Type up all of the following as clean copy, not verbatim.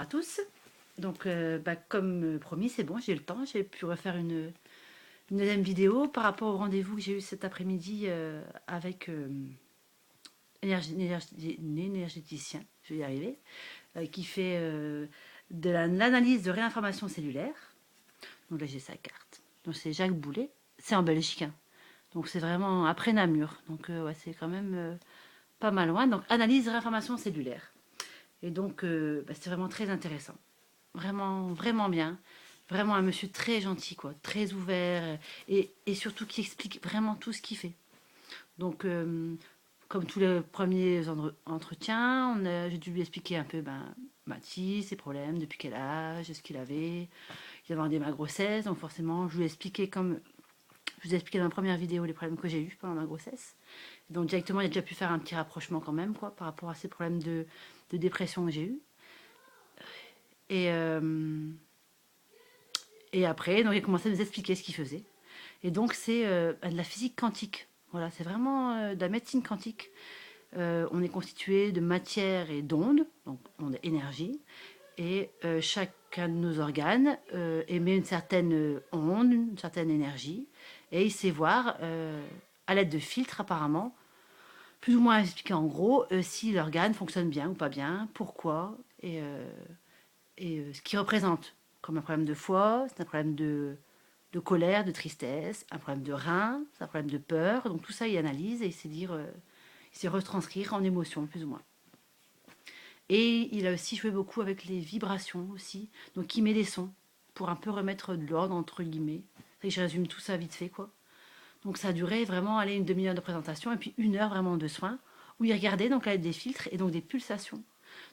tous. Donc, comme promis, c'est bon, j'ai eu le temps. J'ai pu refaire une deuxième vidéo par rapport au rendez-vous que j'ai eu cet après-midi avec un énergéticien, je vais y arriver, qui fait de l'analyse de réinformation cellulaire. Donc là, j'ai sa carte. Donc, c'est Jacques Boulet. C'est en Belgique, hein. Donc, c'est vraiment après Namur. Donc, ouais, c'est quand même pas mal loin. Donc, analyse de réinformation cellulaire. Et donc, c'est vraiment très intéressant. Vraiment, vraiment bien. Vraiment un monsieur très gentil, quoi, très ouvert et surtout qui explique vraiment tout ce qu'il fait. Donc, comme tous les premiers entretiens, j'ai dû lui expliquer un peu Mathis, ses problèmes, depuis quel âge, ce qu'il avait. Il avait rendez ma grossesse, donc forcément, je lui ai expliqué comme je vous ai expliqué dans la première vidéo les problèmes que j'ai eus pendant ma grossesse. Donc directement, il a déjà pu faire un petit rapprochement quand même, quoi, par rapport à ces problèmes de dépression que j'ai eus. Et, euh, et après, donc, il a commencé à nous expliquer ce qu'il faisait. Et donc, c'est de la physique quantique. Voilà, c'est vraiment de la médecine quantique. On est constitué de matière et d'ondes, donc ondes énergie. Et chacun de nos organes émet une certaine onde, une certaine énergie. Et il sait voir, à l'aide de filtres apparemment, plus ou moins expliquer en gros si l'organe fonctionne bien ou pas bien, pourquoi, et ce qu'il représente. Comme un problème de foie, c'est un problème de colère, de tristesse, un problème de rein, c'est un problème de peur. Donc tout ça, il analyse et il sait dire, il sait retranscrire en émotion, plus ou moins. Et il a aussi joué beaucoup avec les vibrations aussi. Donc il met des sons pour un peu remettre de l'ordre, entre guillemets. C'est que je résume tout ça vite fait, quoi. Donc ça a duré vraiment une demi-heure de présentation et puis 1 heure vraiment de soins où il regardait donc avec des filtres et donc des pulsations.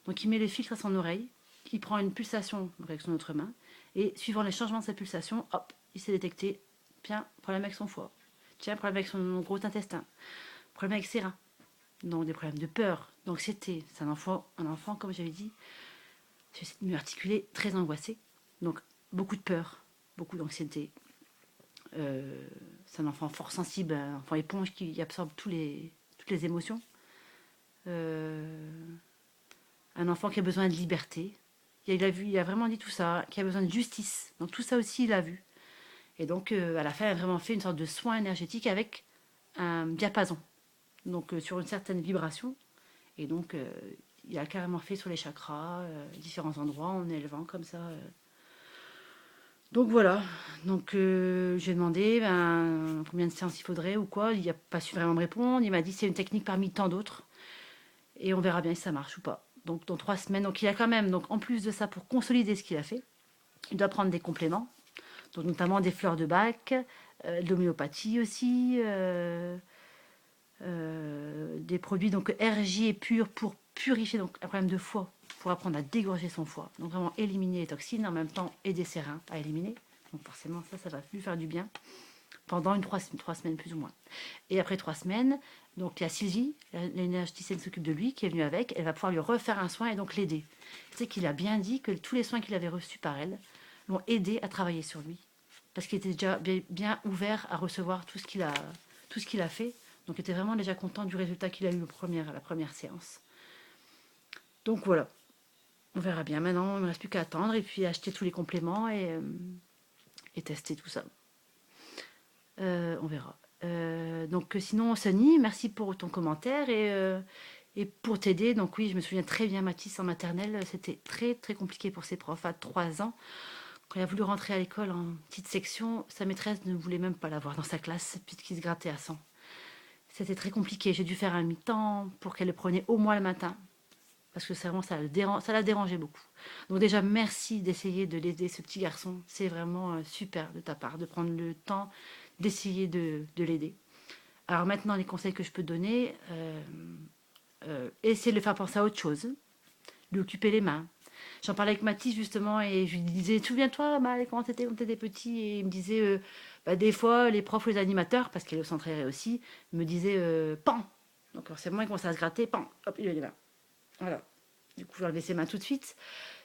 Donc il met le filtre à son oreille, il prend une pulsation avec son autre main et suivant les changements de sa pulsation, hop, il s'est détecté, tiens, problème avec son foie, tiens, problème avec son gros intestin, problème avec ses reins, donc des problèmes de peur, d'anxiété. C'est un enfant comme j'avais dit, j'essaie de mieux articuler, très angoissé, donc beaucoup de peur, beaucoup d'anxiété. C'est un enfant fort sensible, un enfant éponge qui absorbe toutes les émotions. Euh, un enfant qui a besoin de liberté. Il a vraiment dit tout ça, qui a besoin de justice. Donc tout ça aussi, il a vu. Et donc, à la fin, il a vraiment fait une sorte de soin énergétique avec un diapason. Donc, sur une certaine vibration. Et donc, il a carrément fait sur les chakras, différents endroits, en élevant comme ça. Donc voilà. Donc, j'ai demandé combien de séances il faudrait ou quoi. Il n'a pas su vraiment me répondre. Il m'a dit c'est une technique parmi tant d'autres. Et on verra bien si ça marche ou pas. Donc, dans 3 semaines. Donc, il a quand même, donc, en plus de ça, pour consolider ce qu'il a fait, il doit prendre des compléments. Donc, notamment des fleurs de bac, de l'homéopathie aussi, des produits donc RJ et pur pour purifier donc un problème de foie, pour apprendre à dégorger son foie. Donc vraiment éliminer les toxines en même temps et des sérins à éliminer. Donc forcément ça va lui faire du bien pendant 3 semaines plus ou moins. Et après 3 semaines, donc il y a Sylvie, l'énergéticienne qui s'occupe de lui, qui est venue avec, elle va pouvoir lui refaire un soin et donc l'aider. C'est qu'il a bien dit que tous les soins qu'il avait reçus par elle l'ont aidé à travailler sur lui. Parce qu'il était déjà bien ouvert à recevoir tout ce qu'il a fait. Donc il était vraiment déjà content du résultat qu'il a eu à la première séance. Donc voilà, on verra bien. Maintenant, il ne me reste plus qu'à attendre et puis acheter tous les compléments et tester tout ça. On verra. Donc sinon, Sonny, merci pour ton commentaire et pour t'aider. Donc oui, je me souviens très bien, Mathis en maternelle, c'était très très compliqué pour ses profs à 3 ans. Quand il a voulu rentrer à l'école en petite section, sa maîtresse ne voulait même pas l'avoir dans sa classe puisqu'il se grattait à 100. C'était très compliqué. J'ai dû faire un mi-temps pour qu'elle le prenne au moins le matin. Parce que vraiment, ça l'a dérangé beaucoup. Donc déjà, merci d'essayer de l'aider, ce petit garçon. C'est vraiment super de ta part de prendre le temps d'essayer de l'aider. Alors maintenant, les conseils que je peux donner, essayer de le faire penser à autre chose, lui occuper les mains. J'en parlais avec Mathis justement et je lui disais, souviens-toi, Mal, comment t'étais quand t'étais petit? Et il me disait, des fois, les profs ou les animateurs, parce qu'il est au centre aéré aussi, me disaient, pan. Donc forcément, il commençait à se gratter, pan, hop, il est là. Voilà. Du coup, je vais enlever ses mains tout de suite.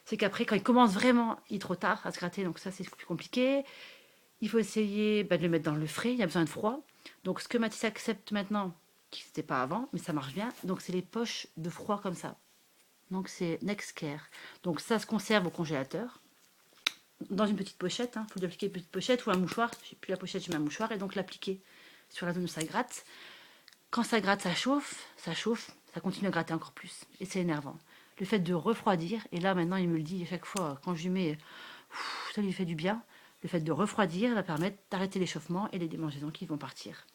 C'est qu'après, quand il commence vraiment, il est trop tard à se gratter, donc ça, c'est plus compliqué. Il faut essayer de le mettre dans le frais, il y a besoin de froid. Donc, ce que Mathis accepte maintenant, qui n'était pas avant, mais ça marche bien, donc c'est les poches de froid comme ça. Donc c'est Nextcare. Donc ça se conserve au congélateur. Dans une petite pochette, il faut l'appliquer une petite pochette ou un mouchoir. J'ai plus la pochette, j'ai mis un mouchoir et donc l'appliquer sur la zone où ça gratte. Quand ça gratte, ça chauffe, ça continue à gratter encore plus. Et c'est énervant. Le fait de refroidir, et là maintenant il me le dit à chaque fois, quand je lui mets, ça lui fait du bien. Le fait de refroidir va permettre d'arrêter l'échauffement et les démangeaisons qui vont partir.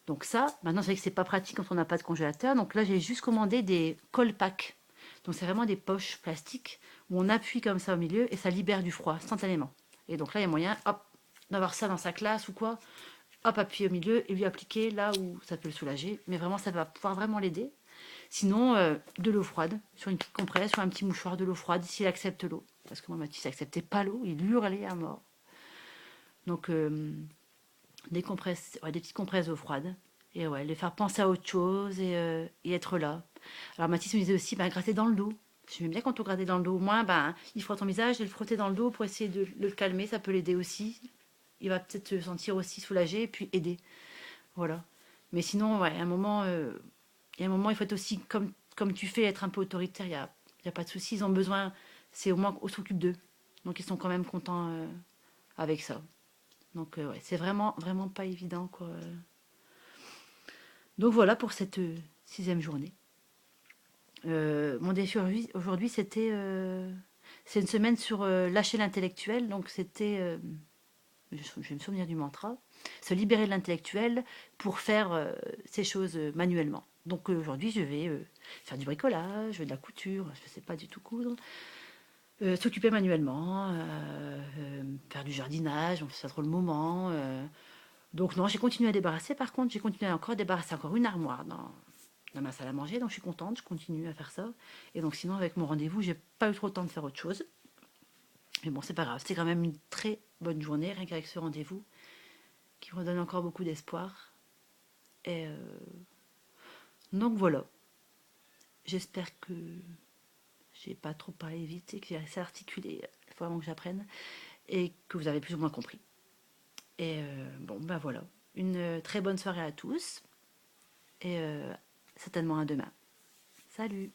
Donc ça, maintenant c'est vrai que c'est pas pratique quand on n'a pas de congélateur. Donc là j'ai juste commandé des cold packs. Donc c'est vraiment des poches plastiques où on appuie comme ça au milieu et ça libère du froid instantanément. Et donc là il y a moyen, hop, d'avoir ça dans sa classe ou quoi. Hop, appuyer au milieu et lui appliquer là où ça peut le soulager. Mais vraiment ça va pouvoir vraiment l'aider. Sinon, de l'eau froide, sur une petite compresse, sur un petit mouchoir, de l'eau froide, s'il accepte l'eau. Parce que moi, Mathis n'acceptait pas l'eau, il hurlait à mort. Donc, des compresses, ouais, des petites compresses d'eau froide. Et ouais, les faire penser à autre chose et être là. Alors, Mathis me disait aussi, ben, gratter dans le dos. J'aime bien quand on gratte dans le dos. Au moins, ben, il frotte ton visage et le frotter dans le dos pour essayer de le calmer. Ça peut l'aider aussi. Il va peut-être se sentir aussi soulagé et puis aider. Voilà. Mais sinon, ouais, à un moment, il y a un moment, il faut être aussi, comme tu fais, être un peu autoritaire, y a pas de souci. Ils ont besoin, c'est au moins qu'on s'occupe d'eux. Donc ils sont quand même contents avec ça. Donc ouais, c'est vraiment, vraiment pas évident, quoi. Donc voilà pour cette sixième journée. Mon défi aujourd'hui, c'était... c'est une semaine sur lâcher l'intellectuel. Donc c'était... je vais me souvenir du mantra. Se libérer de l'intellectuel pour faire ces choses manuellement. Donc aujourd'hui, je vais faire du bricolage, de la couture, je ne sais pas du tout coudre, s'occuper manuellement, faire du jardinage, on fait ça trop le moment. Donc non, j'ai continué à débarrasser. Par contre, j'ai continué à encore débarrasser encore une armoire dans ma salle à manger. Donc je suis contente, je continue à faire ça. Et donc sinon, avec mon rendez-vous, j'ai pas eu trop le temps de faire autre chose. Mais bon, c'est pas grave. C'était quand même une très bonne journée, rien qu'avec ce rendez-vous, qui me redonne encore beaucoup d'espoir. Et donc voilà. J'espère que j'ai pas trop parlé vite et que j'ai assez articulé. Il faut vraiment que j'apprenne et que vous avez plus ou moins compris. Et bon, ben voilà. Une très bonne soirée à tous et certainement à demain. Salut!